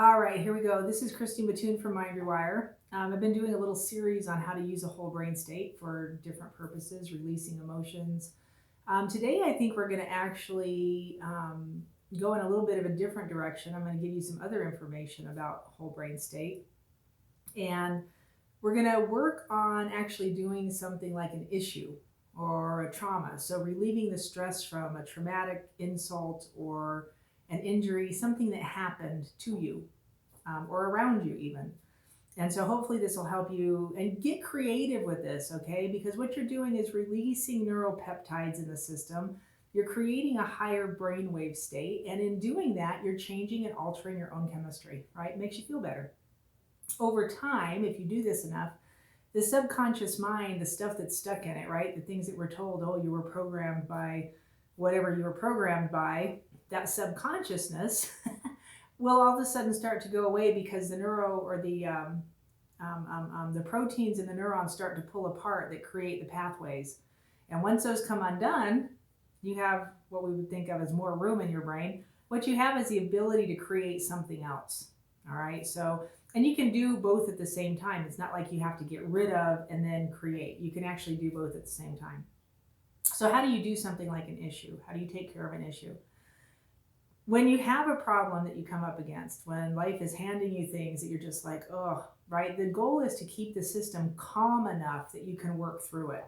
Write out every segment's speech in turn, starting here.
All right, here we go. This is Christy Mattoon from Rewire. I've been doing a little series on how to use a whole brain state for different purposes, releasing emotions. Today, I think we're going to actually go in a little bit of a different direction. I'm going to give you some other information about whole brain state. And we're going to work on actually doing something like an issue or a trauma. So, relieving the stress from a traumatic insult or an injury, something that happened to you or around you, even. And so, hopefully, this will help you and get creative with this, okay? Because what you're doing is releasing neuropeptides in the system. You're creating a higher brainwave state. And in doing that, you're changing and altering your own chemistry, right? It makes you feel better. Over time, if you do this enough, the subconscious mind, the stuff that's stuck in it, right? The things that we're told, oh, you were programmed by whatever you were programmed by, that subconsciousness will all of a sudden start to go away because the neuro or the proteins in the neurons start to pull apart that create the pathways. And once those come undone, you have what we would think of as more room in your brain. What you have is the ability to create something else. All right. So, and you can do both at the same time. It's not like you have to get rid of and then create. You can actually do both at the same time. So, how do you do something like an issue? How do you take care of an issue? When you have a problem that you come up against, when life is handing you things that you're just like, oh, right? The goal is to keep the system calm enough that you can work through it,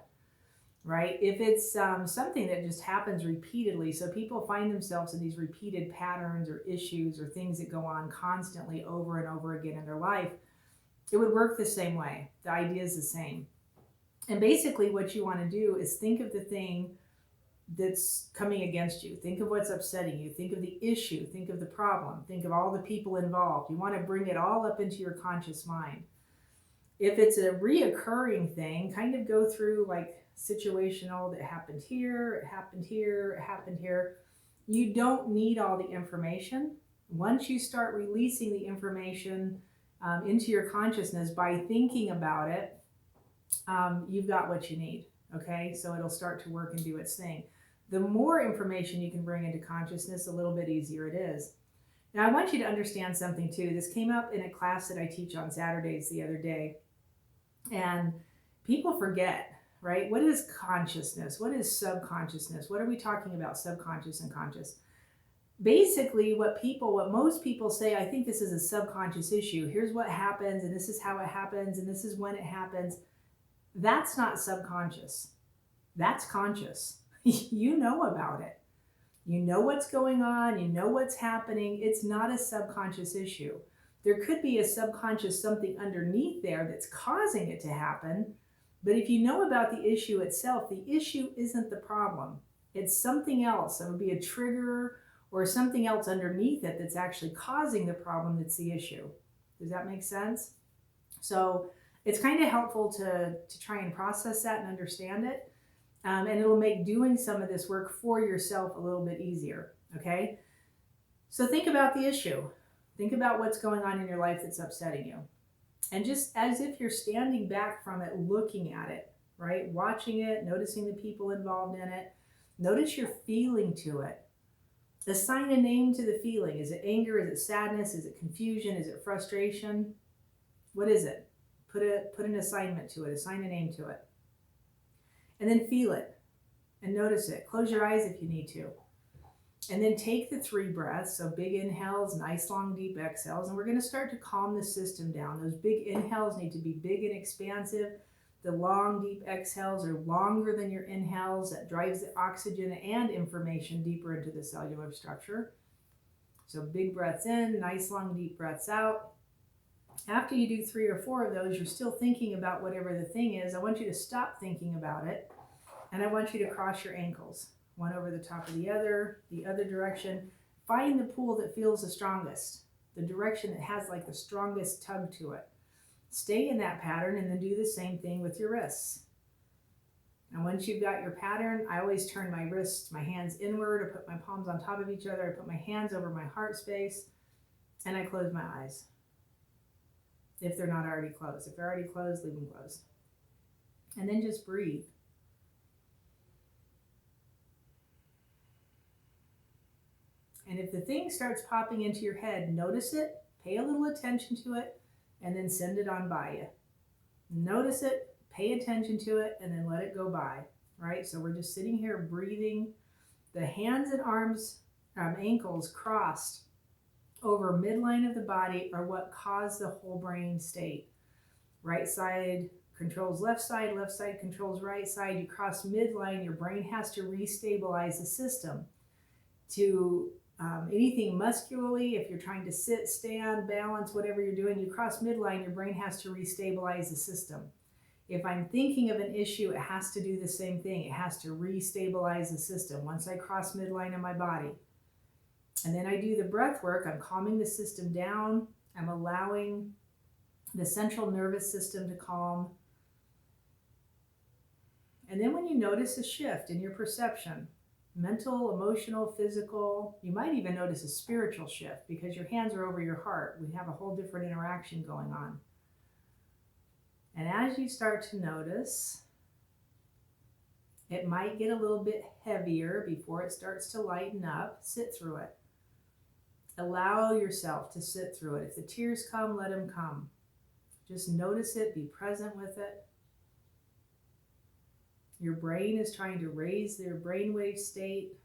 right? If it's something that just happens repeatedly, so people find themselves in these repeated patterns or issues or things that go on constantly over and over again in their life, it would work the same way. The idea is the same. And basically what you want to do is think of the thing that's coming against you. Think of what's upsetting you. Think of the issue. Think of the problem. Think of all the people involved. You want to bring it all up into your conscious mind. If it's a reoccurring thing, kind of go through like situational, that happened here, it happened here, it happened here. You don't need all the information. Once you start releasing the information into your consciousness by thinking about it, you've got what you need. Okay, so it'll start to work and do its thing. The more information you can bring into consciousness, a little bit easier it is. Now, I want you to understand something too. This came up in a class that I teach on Saturdays the other day. And people forget, right? What is consciousness? What is subconsciousness? What are we talking about, subconscious and conscious? Basically, what most people say, I think this is a subconscious issue. Here's what happens, and this is how it happens, and this is when it happens. That's not subconscious. That's conscious. You know about it. You know what's going on. You know what's happening. It's not a subconscious issue. There could be a subconscious something underneath there that's causing it to happen. But if you know about the issue itself, the issue isn't the problem. It's something else. It would be a trigger or something else underneath it that's actually causing the problem that's the issue. Does that make sense? So it's kind of helpful to try and process that and understand it. And it'll make doing some of this work for yourself a little bit easier, okay? So think about the issue. Think about what's going on in your life that's upsetting you. And just as if you're standing back from it, looking at it, right? Watching it, noticing the people involved in it. Notice your feeling to it. Assign a name to the feeling. Is it anger? Is it sadness? Is it confusion? Is it frustration? What is it? Put an assignment to it. Assign a name to it. And then feel it and notice it. Close your eyes if you need to. And then take the 3 breaths. So big inhales, nice long deep exhales. And we're going to start to calm the system down. Those big inhales need to be big and expansive. The long deep exhales are longer than your inhales. That drives the oxygen and information deeper into the cellular structure. So big breaths in, nice long deep breaths out. After you do 3 or 4 of those, you're still thinking about whatever the thing is. I want you to stop thinking about it. And I want you to cross your ankles. One over the top of the other direction. Find the pool that feels the strongest. The direction that has like the strongest tug to it. Stay in that pattern and then do the same thing with your wrists. And once you've got your pattern, I always turn my wrists, my hands inward. I put my palms on top of each other. I put my hands over my heart space. And I close my eyes. If they're not already closed. If they're already closed, leave them closed. And then just breathe. And if the thing starts popping into your head, notice it Pay a little attention to it and then send it on by you. Notice it, pay attention to it, and then let it go by, right? So we're just sitting here breathing. The hands and arms, ankles crossed over midline of the body are what cause the whole brain state. Right side controls left side controls right side. You cross midline, your brain has to restabilize the system. To anything muscularly, if you're trying to sit, stand, balance, whatever you're doing, you cross midline, your brain has to restabilize the system. If I'm thinking of an issue, it has to do the same thing. It has to restabilize the system. Once I cross midline in my body, and then I do the breath work, I'm calming the system down. I'm allowing the central nervous system to calm. And then when you notice a shift in your perception, mental, emotional, physical, you might even notice a spiritual shift because your hands are over your heart. We have a whole different interaction going on. And as you start to notice, it might get a little bit heavier before it starts to lighten up. Sit through it. Allow yourself to sit through it. If the tears come, let them come. Just notice it, be present with it. Your brain is trying to raise their brainwave state.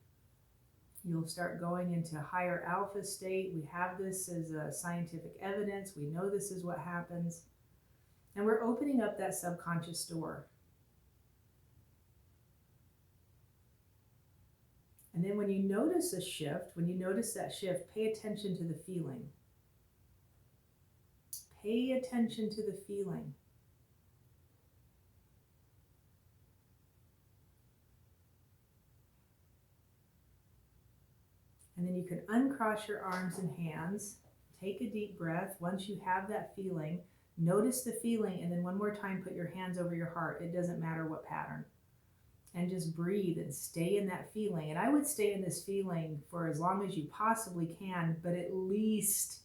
You'll start going into higher alpha state. We have this as a scientific evidence. We know this is what happens. And we're opening up that subconscious door. And then when you notice a shift, when you notice that shift, pay attention to the feeling. Pay attention to the feeling. And then you can uncross your arms and hands. Take a deep breath. Once you have that feeling, notice the feeling, and then one more time, put your hands over your heart. It doesn't matter what pattern. And just breathe and stay in that feeling. And I would stay in this feeling for as long as you possibly can, but at least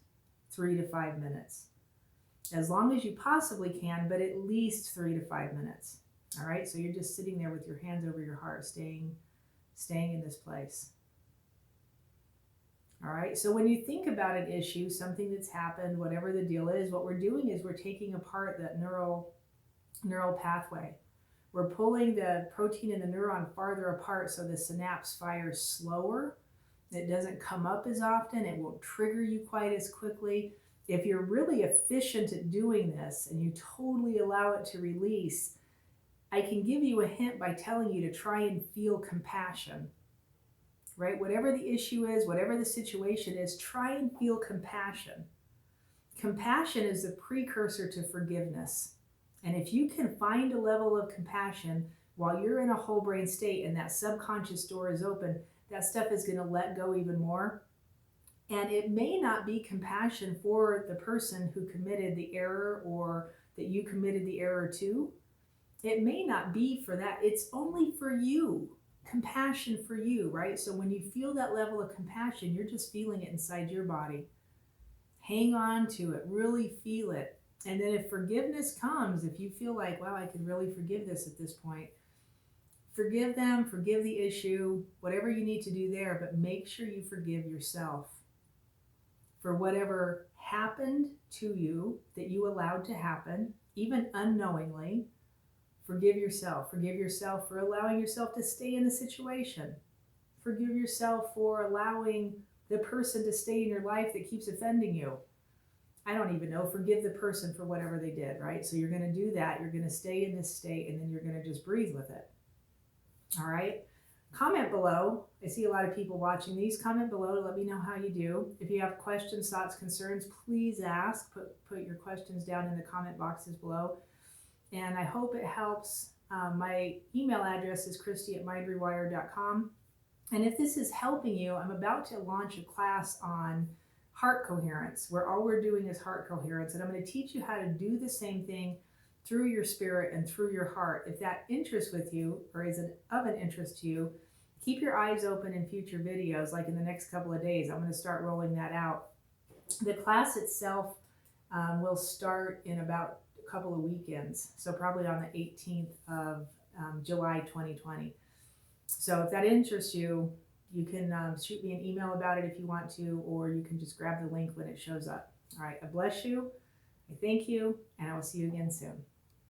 3 to 5 minutes. As long as you possibly can, but at least 3 to 5 minutes. All right, so you're just sitting there with your hands over your heart, staying in this place. All right, so when you think about an issue, something that's happened, whatever the deal is, what we're doing is we're taking apart that neural pathway. We're pulling the protein in the neuron farther apart so the synapse fires slower. It doesn't come up as often. It won't trigger you quite as quickly. If you're really efficient at doing this and you totally allow it to release, I can give you a hint by telling you to try and feel compassion. Right? Whatever the issue is, whatever the situation is, try and feel compassion. Compassion is the precursor to forgiveness. And if you can find a level of compassion while you're in a whole brain state and that subconscious door is open, that stuff is going to let go even more. And it may not be compassion for the person who committed the error or that you committed the error to. It may not be for that. It's only for you. Compassion for you, right? So when you feel that level of compassion, you're just feeling it inside your body. Hang on to it. Really feel it. And then if forgiveness comes, if you feel like, wow, I could really forgive this at this point, forgive them, forgive the issue, whatever you need to do there, but make sure you forgive yourself for whatever happened to you that you allowed to happen, even unknowingly. Forgive yourself. Forgive yourself for allowing yourself to stay in the situation. Forgive yourself for allowing the person to stay in your life that keeps offending you. I don't even know. Forgive the person for whatever they did, right? So you're going to do that. You're going to stay in this state, and then you're going to just breathe with it. All right? Comment below. I see a lot of people watching these. Comment below to let me know how you do. If you have questions, thoughts, concerns, please ask. Put your questions down in the comment boxes below. And I hope it helps. My email address is christy@mindrewire.com. And if this is helping you, I'm about to launch a class on heart coherence, where all we're doing is heart coherence. And I'm going to teach you how to do the same thing through your spirit and through your heart. If that interests with you or is of an interest to you, keep your eyes open in future videos, like in the next couple of days. I'm going to start rolling that out. The class itself will start in about a couple of weekends, so probably on the 18th of July 2020. So if that interests you, you can shoot me an email about it if you want to, or you can just grab the link when it shows up. All right, I bless you, I thank you, and I will see you again soon.